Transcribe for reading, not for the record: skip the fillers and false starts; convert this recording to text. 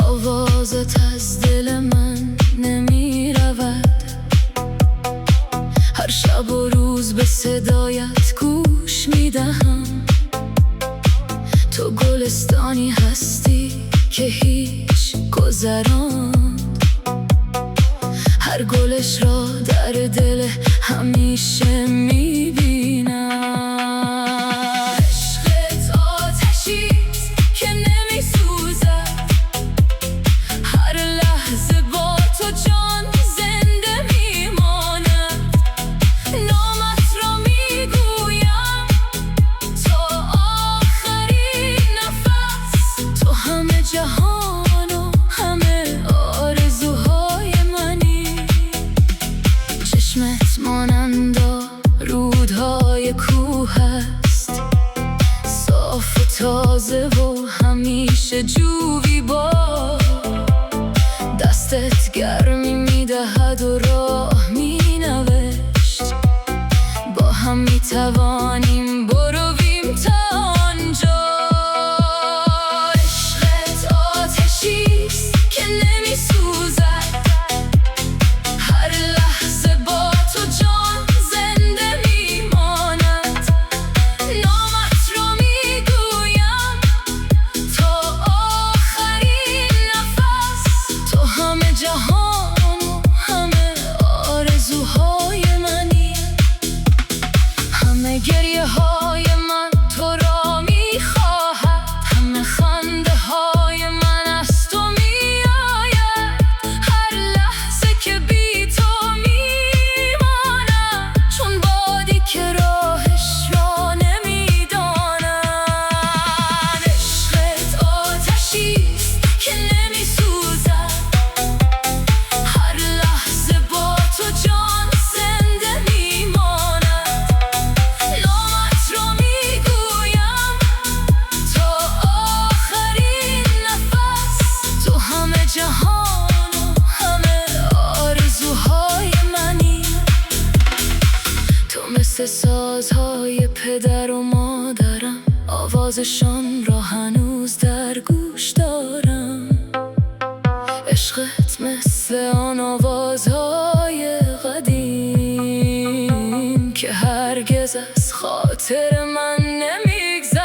آوازت از دل من نمی رود، هر شب و روز به صدایت گوش می دهم. تو گلستانی هستی که هیچ گذران، هر گلش را در دل همیشه می بینم. عشقت آتشیست که نمی سوزد، هر لحظه با تو جان زنده می ماند. نامت را می گویم تا آخرین نفس، تو همه جهان و همه آرزوهای منی. چشمت مانند رودهای کوه است، صاف و تازه و همیشه جویی با. دستت گرمی میدهد و راه می نوشت، با هم می توانیم برویم تا آنجا. عشقت آتشیست که نمی سوزد، هر لحظه با تو جان زنده می ماند. نامت را می گویم تا آخرین نفس، تو همه جهان و همه آرزوهای منی. همه گریه های من تو را می خواهد، همه خنده های من از تو می آید. هر لحظه که بی تو می مانم، چون بادی که راهش را نمی داند. عشقت آتشیست که نمی سوزد، هر لحظه با تو جان زنده می ماند. نامت را می گویم تا آخرین نفس، تو همه جهان و همه آرزوهای منی. تو مثل سازهای پدر و مادرم، آوازشان را هنوز در گوش دارم. عشقت مثل آن آوازهای قدیم که هرگز از خاطر من نمیگذرد.